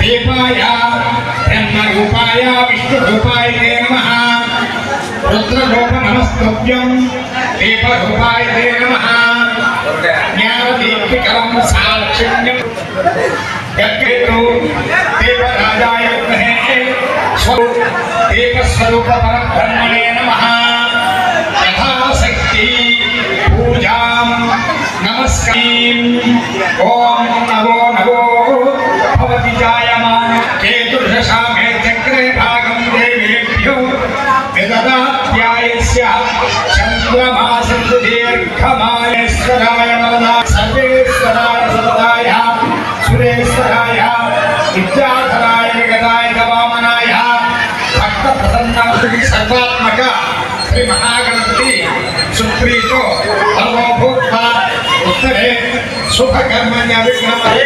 देवाय ब्रह्मरूपाय विष्णुरूपाय ते नमः रुद्ररूप नमस्तुभ्यं दीपरूपाय ते नमः ज्ञानदीप्तिकरं साक्षिण्यं यत्केतु देवराजाय विद्महे देवस्वरूप परब्रह्मणे नमः यथाशक्ति पूजां नमस्कारीं ॐ नमो नमो भवति जायमान केतुर्दशामे चक्रे भागं देवेभ्यो विददात्यायस्य चन्द्रमासन्तु दीर्घमायेश्वराय वरदा सर्वेश्वराय सदाय सुरेश्वराय विद्याधराय विगताय वामनाय भक्तप्रसन्नाय सर्वात्मक श्री महागणपति सुप्रीतो भगवो भूत्वा उत्तरे सुखकर्मण्य विघ्नमहे